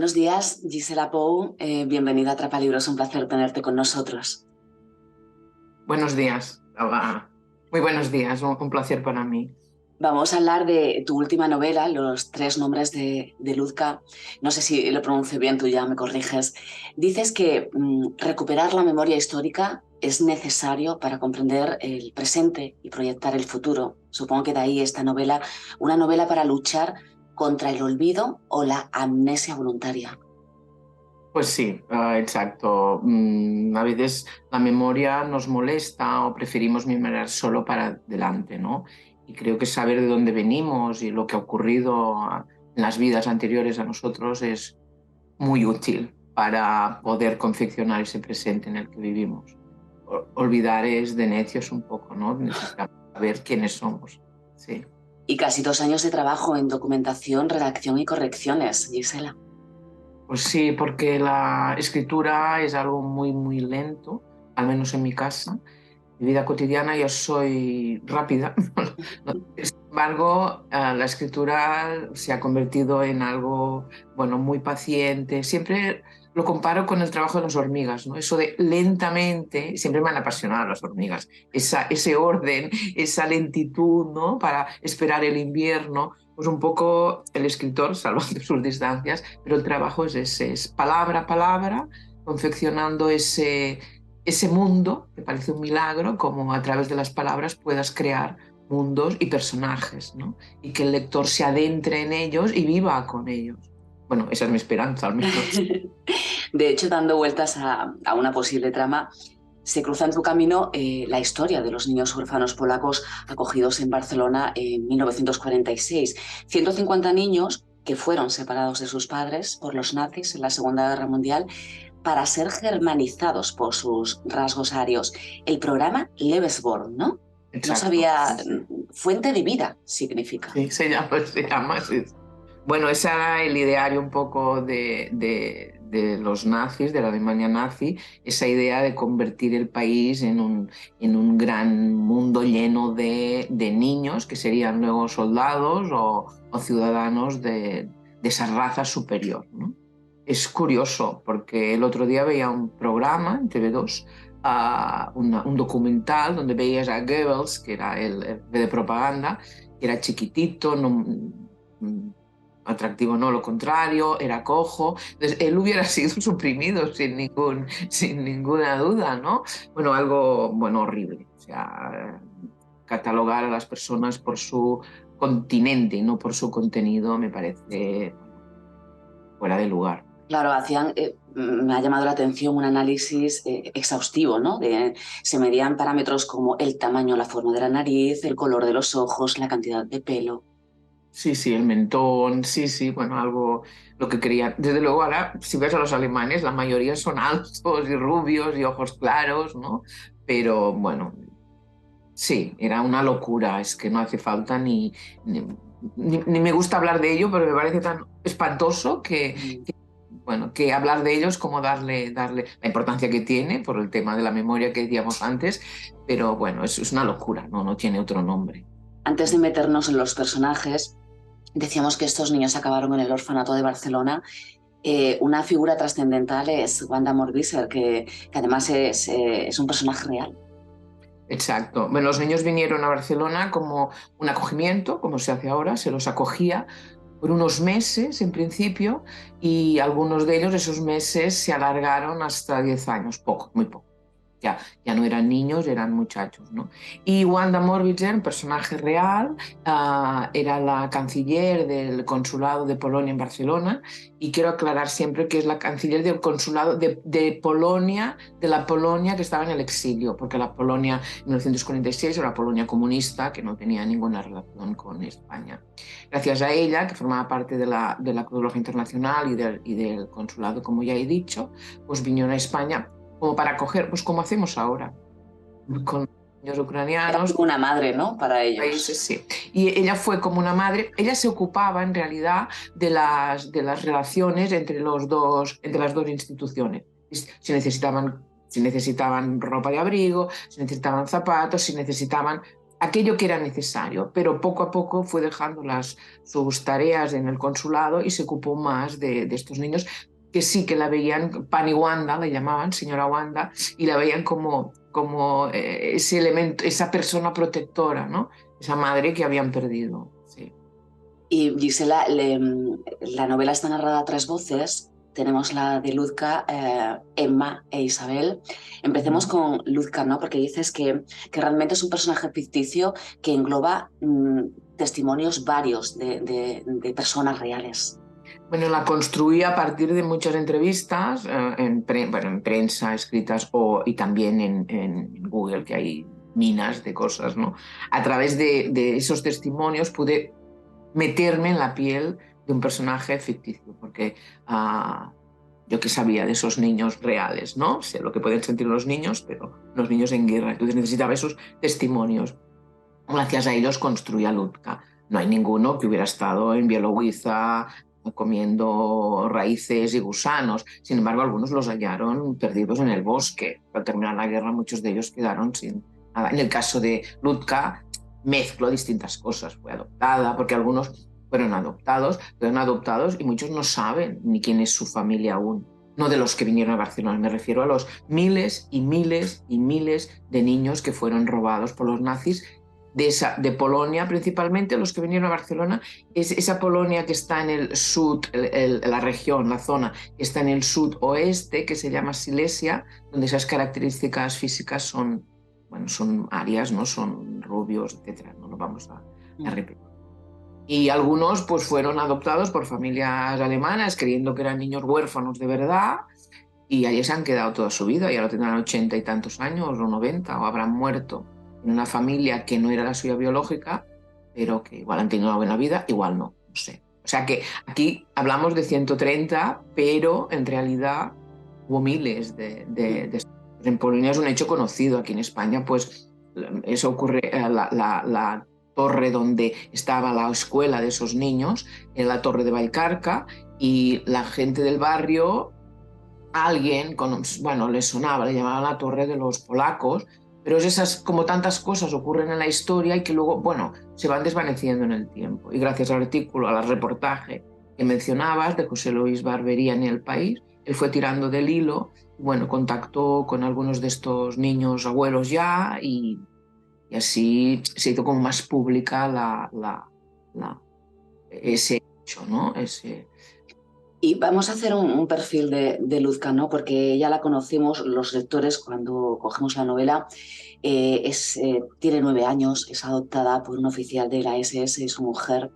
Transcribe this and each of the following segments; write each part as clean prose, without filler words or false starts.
Buenos días, Gisela Pou. Bienvenida a Atrapalibros, un placer tenerte con nosotros. Buenos días, Laura. Muy buenos días, un placer para mí. Vamos a hablar de tu última novela, Los tres nombres de Luzca. No sé si lo pronuncio bien, tú ya me corriges. Dices que recuperar la memoria histórica es necesario para comprender el presente y proyectar el futuro. Supongo que de ahí esta novela, una novela para luchar contra el olvido o la amnesia voluntaria. Pues sí, exacto. A veces la memoria nos molesta o preferimos memorizar solo para adelante, ¿no? Y creo que saber de dónde venimos y lo que ha ocurrido en las vidas anteriores a nosotros es muy útil para poder confeccionar ese presente en el que vivimos. Olvidar es de necios un poco, ¿no? Necesitamos saber quiénes somos. Sí. Y casi 2 años de trabajo en documentación, redacción y correcciones, Gisela. Pues sí, porque la escritura es algo muy, muy lento, al menos en mi casa. Mi vida cotidiana yo soy rápida. Sin embargo, la escritura se ha convertido en algo, bueno, muy paciente. Siempre lo comparo con el trabajo de las hormigas, ¿no? Eso de lentamente, siempre me han apasionado las hormigas. Ese orden, esa lentitud, ¿no? Para esperar el invierno. Pues un poco el escritor, salvando sus distancias, pero el trabajo es ese, es palabra a palabra, confeccionando ese mundo, que parece un milagro, como a través de las palabras puedas crear mundos y personajes, ¿no? Y que el lector se adentre en ellos y viva con ellos. Bueno, esa es mi esperanza, al menos. De hecho, dando vueltas a una posible trama, se cruza en tu camino la historia de los niños huérfanos polacos acogidos en Barcelona en 1946. 150 niños que fueron separados de sus padres por los nazis en la Segunda Guerra Mundial para ser germanizados por sus rasgos arios. El programa Lebensborn, ¿no? No Exacto. sabía, fuente de vida significa. Sí, se llama así. Bueno, ese era el ideario un poco de los nazis, de la Alemania nazi, esa idea de convertir el país en un gran mundo lleno de niños que serían luego soldados o ciudadanos de esa raza superior, ¿no? Es curioso porque el otro día veía un programa en TV2, un documental donde veías a Goebbels, que era el de propaganda, que era chiquitito, no, atractivo no, lo contrario, era cojo. Entonces, él hubiera sido suprimido sin ninguna duda, ¿no? Bueno, algo, bueno, horrible. O sea, catalogar a las personas por su continente y no por su contenido me parece fuera de lugar. Claro, me ha llamado la atención un análisis exhaustivo, ¿no? Se medían parámetros como el tamaño, la forma de la nariz, el color de los ojos, la cantidad de pelo. Sí, sí, el mentón, sí, sí, bueno, algo lo que querían. Desde luego ahora, si ves a los alemanes, la mayoría son altos y rubios y ojos claros, ¿no? Pero bueno, sí, era una locura, es que no hace falta ni me gusta hablar de ello, pero me parece tan espantoso bueno, que hablar de ello es como darle la importancia que tiene por el tema de la memoria que decíamos antes, pero bueno, es una locura, no tiene otro nombre. Antes de meternos en los personajes, decíamos que estos niños acabaron en el orfanato de Barcelona. Una figura trascendental es Wanda Morvisser, que además es un personaje real. Exacto. Bueno, los niños vinieron a Barcelona como un acogimiento, como se hace ahora, se los acogía por unos meses en principio y algunos de ellos, esos meses, se alargaron hasta 10 años, poco, muy poco. Ya no eran niños, eran muchachos, ¿no? Y Wanda Morbidger, un personaje real, era la canciller del consulado de Polonia en Barcelona, y quiero aclarar siempre que es la canciller del consulado de Polonia, de la Polonia que estaba en el exilio, porque la Polonia en 1946 era la Polonia comunista que no tenía ninguna relación con España. Gracias a ella, que formaba parte de la Cruz Roja Internacional y del consulado, como ya he dicho, pues vinieron a España como para acoger, pues como hacemos ahora, con niños Era ucranianos, como una madre, ¿no? Para ellos. países, sí. Y ella fue como una madre, ella se ocupaba en realidad de las relaciones entre las dos instituciones. Si necesitaban ropa de abrigo, si necesitaban zapatos, si necesitaban aquello que era necesario, pero poco a poco fue dejando sus tareas en el consulado y se ocupó más de estos niños que sí que la veían, Pani Wanda la llamaban, señora Wanda, y la veían como ese elemento, esa persona protectora, ¿no? Esa madre que habían perdido. Sí. Y Gisela, la novela está narrada a tres voces. Tenemos la de Luzca, Emma e Isabel. Empecemos con Luzca, ¿no? Porque dices que realmente es un personaje ficticio que engloba testimonios varios de personas reales. Bueno, la construí a partir de muchas entrevistas en prensa escritas y también en Google, que hay minas de cosas, ¿no? A través de esos testimonios pude meterme en la piel de un personaje ficticio, porque yo que sabía de esos niños reales, ¿no? Sé lo que pueden sentir los niños, pero los niños en guerra. Entonces necesitaba esos testimonios. Gracias a ellos construí a Lutka. No hay ninguno que hubiera estado en Bielorrusia comiendo raíces y gusanos. Sin embargo, algunos los hallaron perdidos en el bosque. Al terminar la guerra, muchos de ellos quedaron sin nada. En el caso de Lutka, mezclo distintas cosas. Fue adoptada, porque algunos fueron adoptados y muchos no saben ni quién es su familia aún. No de los que vinieron a Barcelona, me refiero a los miles y miles y miles de niños que fueron robados por los nazis de Polonia principalmente, los que vinieron a Barcelona, es esa Polonia que está en el sur, la región, la zona que está en el sudoeste, que se llama Silesia, donde esas características físicas son, bueno, son arias, ¿no? Son rubios, etcétera. No lo vamos a repetir. Y algunos pues fueron adoptados por familias alemanas creyendo que eran niños huérfanos de verdad y allí se han quedado toda su vida, ya lo tendrán 80 y tantos años o 90 o habrán muerto en una familia que no era la suya biológica, pero que igual han tenido una buena vida, igual no sé. O sea que aquí hablamos de 130, pero en realidad hubo miles en Polonia es un hecho conocido, aquí en España pues eso ocurre, la torre donde estaba la escuela de esos niños, en la torre de Vallcarca, y la gente del barrio, alguien, bueno, le sonaba, le llamaban la torre de los polacos, pero es esas, como tantas cosas ocurren en la historia y que luego, bueno, se van desvaneciendo en el tiempo. Y gracias al artículo, al reportaje que mencionabas de José Luis Barbería en El País, él fue tirando del hilo, bueno, contactó con algunos de estos niños abuelos ya y así se hizo como más pública ese hecho, ¿no? Y vamos a hacer un perfil de Luzca, ¿no? Porque ya la conocimos los lectores cuando cogemos la novela. Tiene 9 años, es adoptada por un oficial de la SS, su mujer,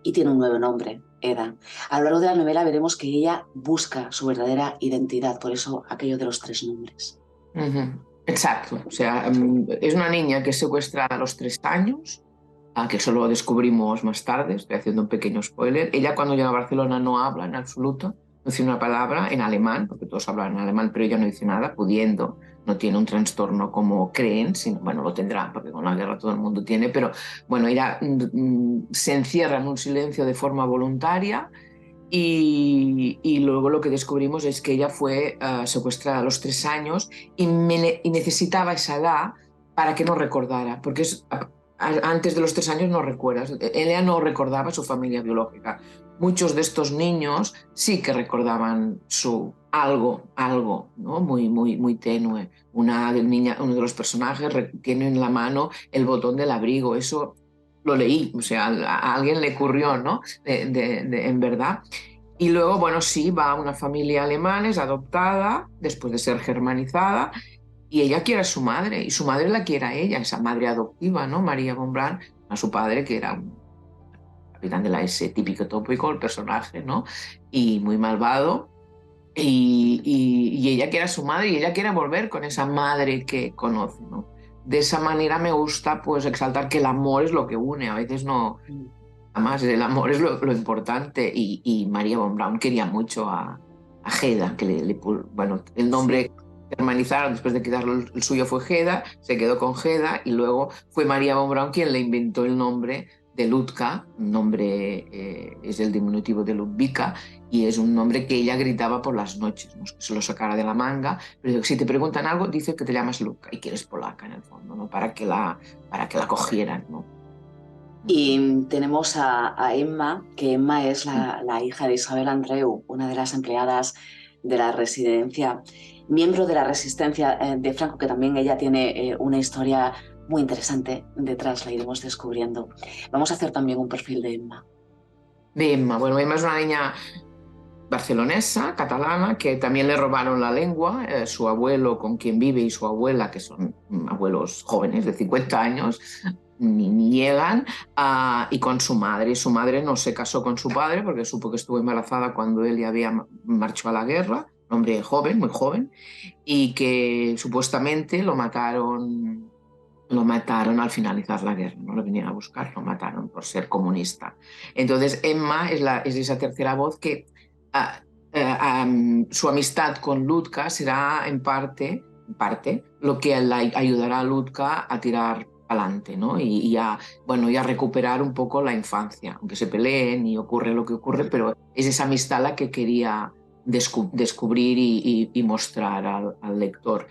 y tiene un nuevo nombre, Eda. A lo largo de la novela veremos que ella busca su verdadera identidad, por eso aquello de los 3 nombres. Exacto, o sea, es una niña que es secuestrada a los 3 años, que eso lo descubrimos más tarde, estoy haciendo un pequeño spoiler. Ella cuando llega a Barcelona no habla en absoluto, no dice una palabra en alemán, porque todos hablan en alemán, pero ella no dice nada, pudiendo, no tiene un trastorno como creen, sino, bueno, lo tendrá, porque con la guerra todo el mundo tiene, pero bueno, ella se encierra en un silencio de forma voluntaria. Y luego lo que descubrimos es que ella fue secuestrada a los 3 años y necesitaba esa edad para que no recordara, porque antes de los 3 años no recuerdas. Ella no recordaba su familia biológica. Muchos de estos niños sí que recordaban algo, ¿no? Muy tenue. Una niña, uno de los personajes tiene en la mano el botón del abrigo. Eso lo leí, o sea, a alguien le ocurrió, ¿no? En verdad. Y luego, bueno, sí, va a una familia alemana, es adoptada después de ser germanizada y ella quiere a su madre y su madre la quiere a ella, esa madre adoptiva, ¿no? María von Brandt, a su padre que era un capitán de la S, típico tópico, el personaje, ¿no? Y muy malvado. Y ella quiere a su madre y ella quiere volver con esa madre que conoce, ¿no? De esa manera me gusta pues exaltar que el amor es lo que une, a veces no, además el amor es lo importante y María von Braun quería mucho a Heda, que bueno, el nombre germanizaron después de quitarlo el suyo fue Heda, se quedó con Heda y luego fue María von Braun quien le inventó el nombre de Ludka, un nombre es el diminutivo de Ludvika, y es un nombre que ella gritaba por las noches, no es que se lo sacara de la manga, pero si te preguntan algo, dice que te llamas Ludka y que eres polaca en el fondo, ¿no? Para que la cogieran, ¿no? Y tenemos a Emma, que Emma es la hija de Isabel Andreu, una de las empleadas de la residencia, miembro de la resistencia de Franco, que también ella tiene una historia muy interesante detrás, la iremos descubriendo. Vamos a hacer también un perfil de Emma. De Emma, bueno, Emma es una niña barcelonesa, catalana, que también le robaron la lengua. Su abuelo con quien vive y su abuela, que son abuelos jóvenes de 50 años, ni llegan, y con su madre. Y su madre no se casó con su padre porque supo que estuvo embarazada cuando él ya había marchado a la guerra, un hombre joven, muy joven, y que supuestamente lo mataron al finalizar la guerra, no lo vinieron a buscar, lo mataron por ser comunista. Entonces Emma es esa tercera voz que su amistad con Ludka será en parte lo que la ayudará a Ludka a tirar adelante, ¿no? Y a recuperar un poco la infancia, aunque se peleen y ocurre lo que ocurre, pero es esa amistad la que quería descubrir y mostrar al lector.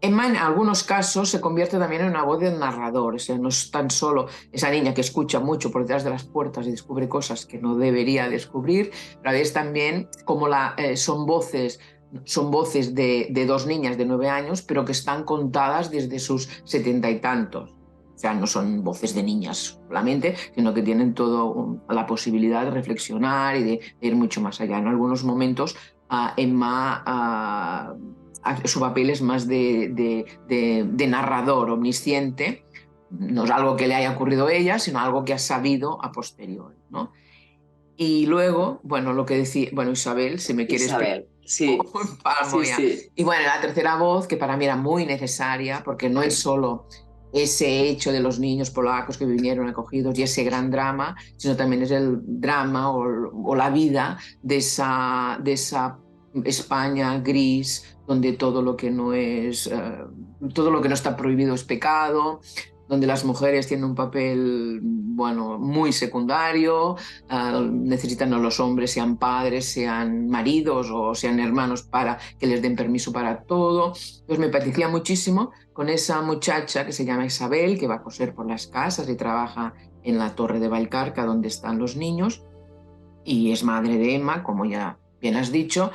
Emma en algunos casos se convierte también en una voz del narrador, o sea, no es tan solo esa niña que escucha mucho por detrás de las puertas y descubre cosas que no debería descubrir, pero es también como son voces de dos niñas de 9 años, pero que están contadas desde sus 70 y tantos. O sea, no son voces de niñas solamente, sino que tienen toda la posibilidad de reflexionar y de ir mucho más allá. En algunos momentos, Emma su papel es más de narrador omnisciente, no es algo que le haya ocurrido a ella, sino algo que ha sabido a posteriori, ¿no? Y luego, bueno, lo que decía, bueno, Isabel, si me quieres Isabel, sí, sí, ya. sí. Y bueno, la tercera voz, que para mí era muy necesaria, porque no es solo ese hecho de los niños polacos que vinieron acogidos y ese gran drama, sino también es el drama o la vida de esa España gris, donde todo lo que no es, todo lo que no está prohibido es pecado, donde las mujeres tienen un papel, bueno, muy secundario, necesitan a los hombres, sean padres, sean maridos o sean hermanos, para que les den permiso para todo. Entonces me parecía muchísimo con esa muchacha que se llama Isabel, que va a coser por las casas y trabaja en la Torre de Vallcarca, donde están los niños, y es madre de Emma, como ya bien has dicho,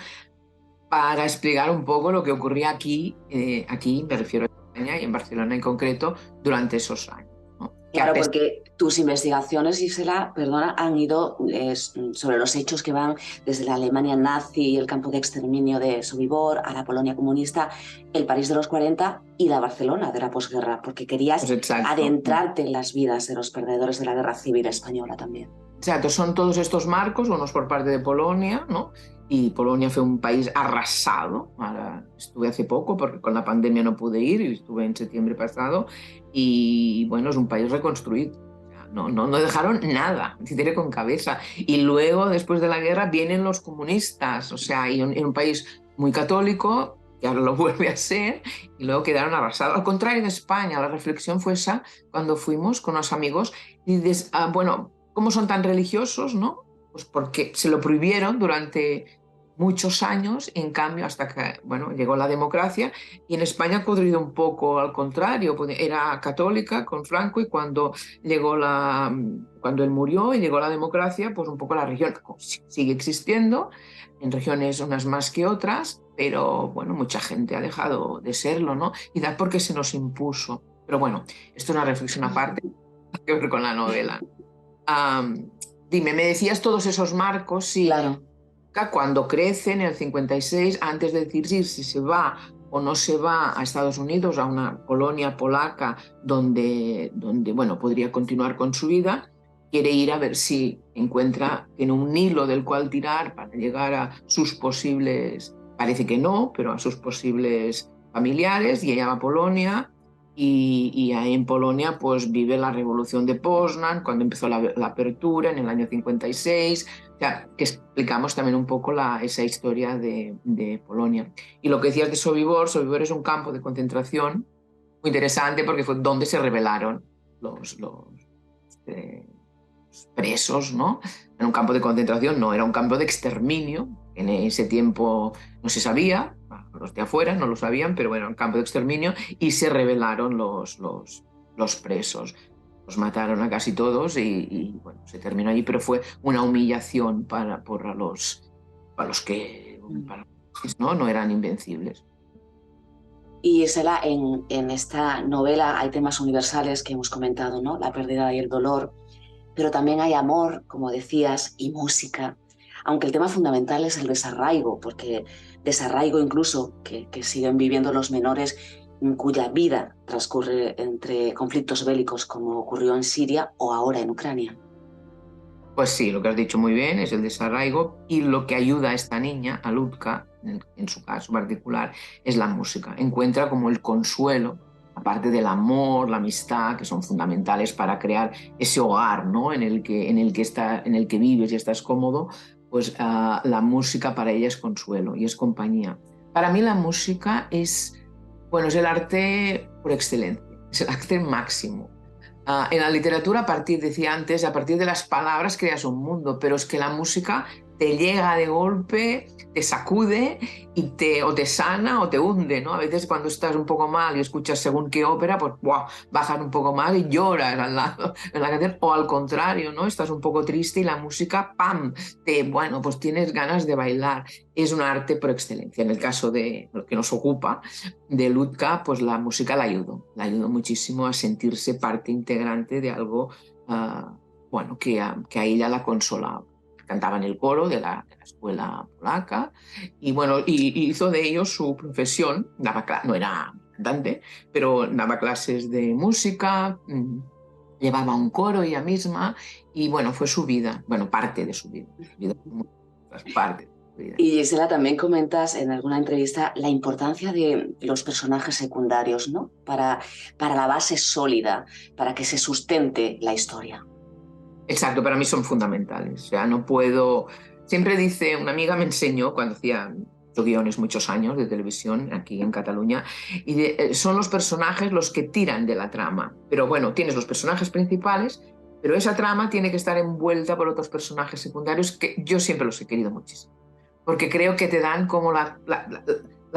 para explicar un poco lo que ocurría aquí me refiero a España y en Barcelona en concreto, durante esos años, ¿no? Claro, porque tus investigaciones, Gisela, perdona, han ido sobre los hechos que van desde la Alemania nazi y el campo de exterminio de Sobibor a la Polonia comunista, el París de los 40 y la Barcelona de la posguerra, porque querías adentrarte en las vidas de los perdedores de la guerra civil española también. Exacto, son todos estos marcos, unos por parte de Polonia, ¿no? Y Polonia fue un país arrasado. Ahora estuve hace poco porque con la pandemia no pude ir y estuve en septiembre pasado. Y bueno, es un país reconstruido. No dejaron nada, ni siquiera con cabeza. Y luego, después de la guerra, vienen los comunistas. O sea, y en un país muy católico, que ahora lo vuelve a ser, y luego quedaron arrasados. Al contrario de España, la reflexión fue esa cuando fuimos con los amigos. Y dices, bueno, ¿cómo son tan religiosos, no? Pues porque se lo prohibieron durante muchos años, en cambio, hasta que bueno, llegó la democracia, y en España ha ocurrido un poco al contrario. Era católica con Franco, y cuando él murió y llegó la democracia, pues un poco la religión sigue existiendo, en regiones unas más que otras, pero bueno, mucha gente ha dejado de serlo, ¿no? Y da porque se nos impuso. Pero bueno, esto es una reflexión aparte, que ver con la novela. Dime, me decías todos esos marcos, y claro, cuando crece en el 56, antes de decidir si se va o no se va a Estados Unidos, a una colonia polaca donde bueno, podría continuar con su vida, quiere ir a ver si tiene un hilo del cual tirar para llegar a sus posibles, parece que no, pero a sus posibles familiares, y ella va a Polonia. Y ahí en Polonia pues vive la revolución de Poznan, cuando empezó la apertura en el año 56, o sea, que explicamos también un poco esa historia de Polonia. Y lo que decías de Sobibor es un campo de concentración muy interesante porque fue donde se rebelaron los presos, ¿no? En un campo de concentración, no, era un campo de exterminio. En ese tiempo no se sabía, los de afuera no lo sabían, pero bueno, un campo de exterminio, y se rebelaron los presos. Los mataron a casi todos y bueno, se terminó allí, pero fue una humillación para los que no eran invencibles. Y Gisela, en esta novela hay temas universales que hemos comentado, ¿no? La pérdida y el dolor, pero también hay amor, como decías, y música, aunque el tema fundamental es el desarraigo, porque desarraigo incluso que siguen viviendo los menores cuya vida transcurre entre conflictos bélicos, como ocurrió en Siria o ahora en Ucrania. Pues sí, lo que has dicho muy bien es el desarraigo, y lo que ayuda a esta niña, a Ludka, en su caso particular, es la música. Encuentra como el consuelo, aparte del amor, la amistad, que son fundamentales para crear ese hogar, ¿no? en el que vives y estás cómodo, pues la música para ella es consuelo y es compañía. Para mí la música bueno, es el arte por excelencia, es el arte máximo. En la literatura, decía antes, a partir de las palabras creas un mundo, pero es que la música te llega de golpe, te sacude y o te sana o te hunde, ¿no? A veces cuando estás un poco mal y escuchas según qué ópera, pues ¡buah!, bajas un poco mal y lloras al lado en la canción, o al contrario, ¿no? Estás un poco triste y la música, ¡pam!, bueno, pues tienes ganas de bailar. Es un arte por excelencia. En el caso de lo que nos ocupa, de Ludka, pues la música la ayudó muchísimo a sentirse parte integrante de algo, bueno, que a ella la consolaba. Cantaba en el coro de la escuela polaca y bueno, y hizo de ello su profesión. No era cantante, pero daba clases de música, llevaba un coro ella misma y bueno, fue su vida, bueno, parte de su vida, parte. Y Gisela, también comentas en alguna entrevista la importancia de los personajes secundarios, ¿no? Para la base sólida, para que se sustente la historia. Exacto, para mí son fundamentales. O sea, no puedo. Siempre dice, una amiga me enseñó cuando hacía guiones muchos años de televisión aquí en Cataluña, y son los personajes los que tiran de la trama. Pero bueno, tienes los personajes principales, pero esa trama tiene que estar envuelta por otros personajes secundarios que yo siempre los he querido muchísimo, porque creo que te dan como la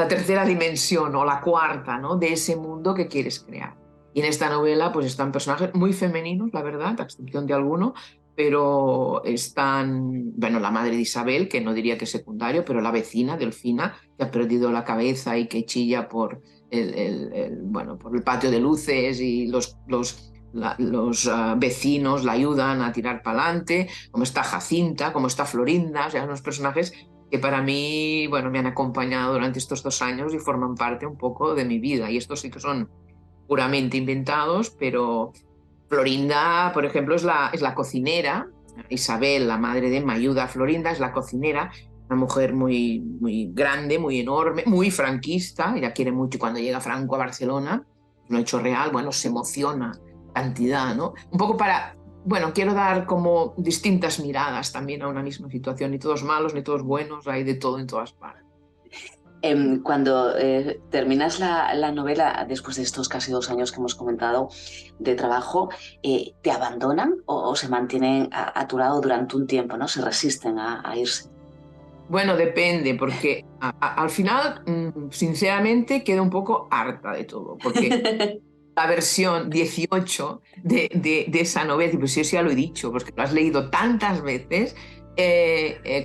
tercera dimensión o la cuarta, ¿no?, de ese mundo que quieres crear. Y en esta novela pues están personajes muy femeninos, la verdad, a excepción de alguno, pero están, bueno, la madre de Isabel, que no diría que es secundario, pero la vecina, Delfina, que ha perdido la cabeza y que chilla por bueno, por el patio de luces, y los vecinos la ayudan a tirar para adelante, como está Jacinta, como está Florinda, o sea, unos personajes que para mí, bueno, me han acompañado durante estos 2 años y forman parte un poco de mi vida. Y estos sí que son puramente inventados, pero Florinda, por ejemplo, es la cocinera. Isabel, la madre de Emma, ayuda a Florinda, es la cocinera, una mujer muy, muy grande, muy enorme, muy franquista. Ella quiere mucho. Cuando llega Franco a Barcelona, un hecho real, bueno, se emociona cantidad, ¿no? Un poco bueno, quiero dar como distintas miradas también a una misma situación. Ni todos malos, ni todos buenos, hay de todo en todas partes. Cuando terminas la novela, después de estos casi 2 años que hemos comentado de trabajo, ¿te abandonan o se mantienen a tu lado durante un tiempo, ¿no? Se resisten a irse. Bueno, depende, porque al final, sinceramente, quedo un poco harta de todo, porque la versión 18 de esa novela, pues yo ya lo he dicho, porque lo has leído tantas veces,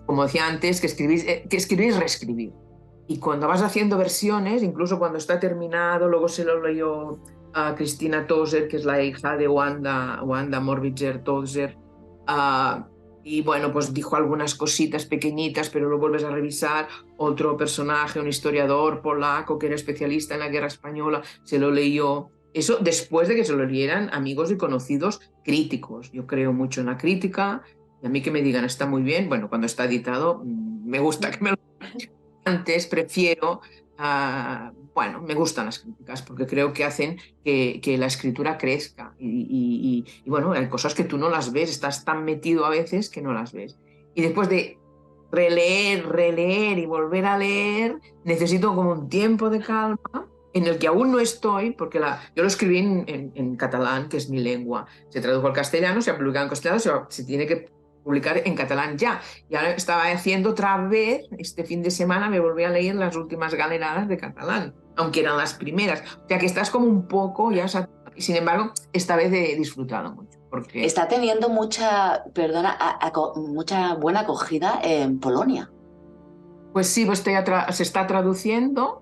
como decía antes, que escribir es reescribir. Y cuando vas haciendo versiones, incluso cuando está terminado, luego se lo leyó a Cristina Tozer, que es la hija de Wanda Morbidger-Tozer, y bueno, pues dijo algunas cositas pequeñitas, pero lo vuelves a revisar. Otro personaje, un historiador polaco que era especialista en la guerra española, se lo leyó. Eso después de que se lo leyeran amigos y conocidos críticos. Yo creo mucho en la crítica, y a mí que me digan está muy bien, bueno, cuando está editado, me gusta que me lo... Antes prefiero, bueno, me gustan las críticas porque creo que hacen que la escritura crezca, y bueno, hay cosas que tú no las ves, estás tan metido a veces que no las ves. Y después de releer y volver a leer, necesito como un tiempo de calma en el que aún no estoy, porque yo lo escribí en catalán, que es mi lengua. Se tradujo al castellano, se ha publicado en castellano, se tiene que publicar en catalán ya. Y ahora estaba haciendo otra vez, este fin de semana me volví a leer las últimas galeradas de catalán, aunque eran las primeras. O sea que estás como un poco ya... Sin embargo, esta vez he disfrutado mucho. Porque... Está teniendo mucha, perdona, mucha buena acogida en Polonia. Pues sí, pues se está traduciendo.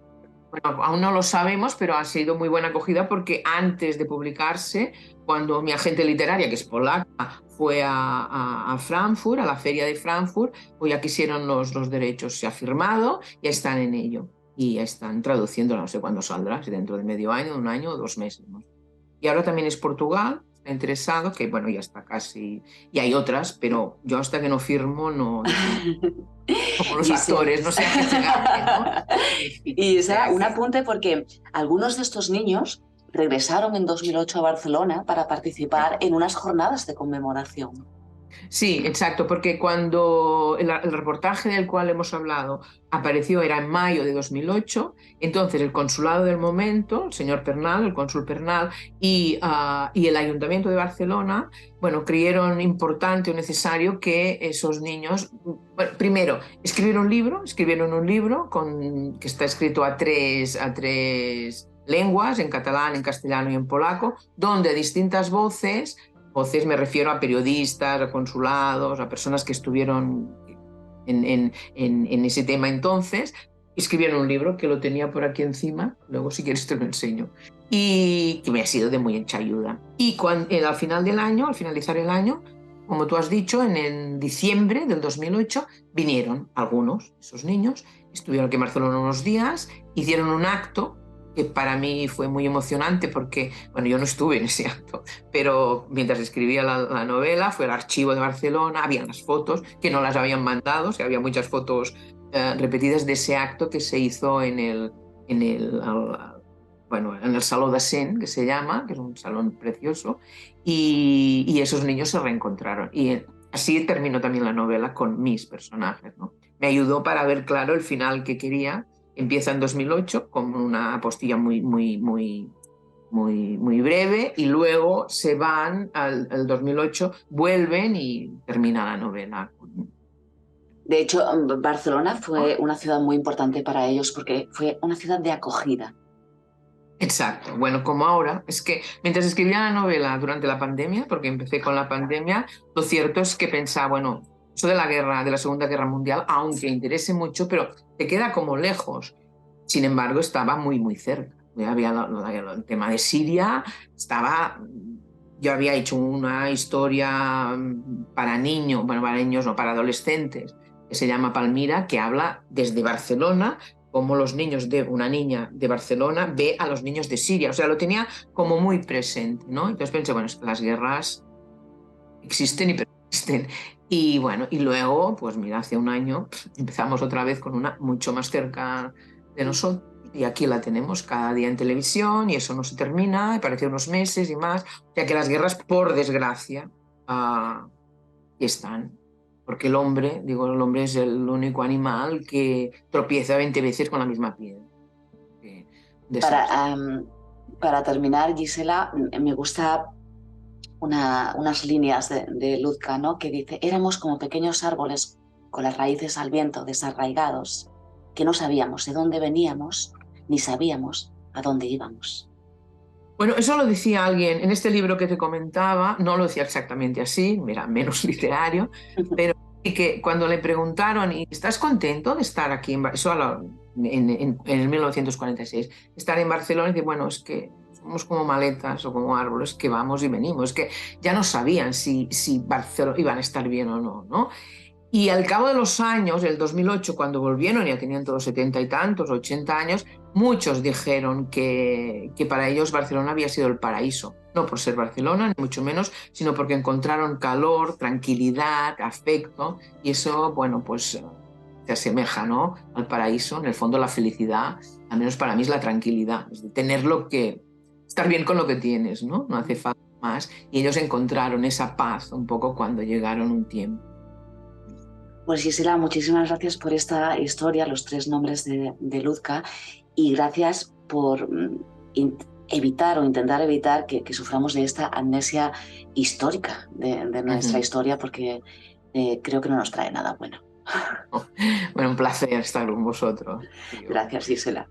Bueno, aún no lo sabemos, pero ha sido muy buena acogida porque antes de publicarse, cuando mi agente literaria, que es polaca, fue a Frankfurt, a la feria de Frankfurt, pues ya quisieron los derechos, se ha firmado, ya están en ello y ya están traduciendo, no sé cuándo saldrá, si dentro de medio año, un año o 2 meses, ¿no? Y ahora también es Portugal, está interesado, que bueno, ya está casi, y hay otras, pero yo hasta que no firmo no como los actores, no sé a qué llegar, ¿no? Y Gisela, un apunte porque algunos de estos niños regresaron en 2008 a Barcelona para participar en unas jornadas de conmemoración. Sí, exacto, porque cuando el reportaje del cual hemos hablado apareció era en mayo de 2008, entonces el consulado del momento, el señor Pernal, el cónsul Pernal y el Ayuntamiento de Barcelona, bueno, creyeron importante o necesario que esos niños, bueno, primero, escribieron un libro que está escrito a tres lenguas, en catalán, en castellano y en polaco, donde distintas voces me refiero a periodistas, a consulados, a personas que estuvieron en ese tema entonces, escribieron un libro que lo tenía por aquí encima, luego si quieres te lo enseño, y que me ha sido de mucha ayuda. Y al final del año, al finalizar el año, como tú has dicho, en diciembre del 2008 vinieron algunos, esos niños, estuvieron aquí en Barcelona unos días, hicieron un acto que para mí fue muy emocionante porque, bueno, yo no estuve en ese acto, pero mientras escribía la novela fue al archivo de Barcelona, había las fotos que no las habían mandado, o sea, había muchas fotos repetidas de ese acto que se hizo en el Saló de Cent, que se llama, que es un salón precioso, y esos niños se reencontraron. Y así terminó también la novela con mis personajes, ¿no? Me ayudó para ver claro el final que quería. Empieza en 2008 con una postilla muy breve y luego se van al 2008, vuelven y termina la novela. De hecho, Barcelona fue una ciudad muy importante para ellos porque fue una ciudad de acogida. Exacto. Bueno, como ahora, es que mientras escribía la novela durante la pandemia, porque empecé con la pandemia, lo cierto es que pensaba, bueno, eso de la guerra, de la Segunda Guerra Mundial, aunque interese mucho, pero te queda como lejos. Sin embargo, estaba muy cerca. Había el tema de Siria, yo había hecho una historia para niños, bueno, para niños, no, para adolescentes, que se llama Palmira, que habla desde Barcelona, cómo una niña de Barcelona ve a los niños de Siria. O sea, lo tenía como muy presente, ¿no? Entonces pensé, bueno, es que las guerras existen y persisten. Y bueno, y luego, pues mira, hace un año empezamos otra vez con una mucho más cerca de nosotros. Y aquí la tenemos cada día en televisión y eso no se termina, y parece unos meses y más. O sea que las guerras, por desgracia, están. Porque el hombre es el único animal que tropieza 20 veces con la misma piedra. Para terminar, Gisela, me gusta unas líneas de Luzca, ¿no? Que dice, éramos como pequeños árboles con las raíces al viento, desarraigados, que no sabíamos de dónde veníamos, ni sabíamos a dónde íbamos. Bueno, eso lo decía alguien en este libro que te comentaba, no lo decía exactamente así, era menos literario, pero sí que cuando le preguntaron, ¿y estás contento de estar aquí en el 1946, estar en Barcelona? Y dice, bueno, es que somos como maletas o como árboles que vamos y venimos, es que ya no sabían si Barcelona iban a estar bien o no, ¿no? Y al cabo de los años, el 2008, cuando volvieron, ya tenían todos 70 y tantos, 80 años, muchos dijeron que para ellos Barcelona había sido el paraíso. No por ser Barcelona, ni mucho menos, sino porque encontraron calor, tranquilidad, afecto, y eso, bueno, pues se asemeja, ¿no?, al paraíso. En el fondo, la felicidad, al menos para mí, es la tranquilidad, es de estar bien con lo que tienes, ¿no? No hace falta más. Y ellos encontraron esa paz un poco cuando llegaron un tiempo. Pues Gisela, muchísimas gracias por esta historia, los 3 nombres de Luzca, y gracias por evitar o intentar evitar que suframos de esta amnesia histórica de nuestra historia, porque creo que no nos trae nada bueno. Bueno, un placer estar con vosotros. Gracias, Gisela.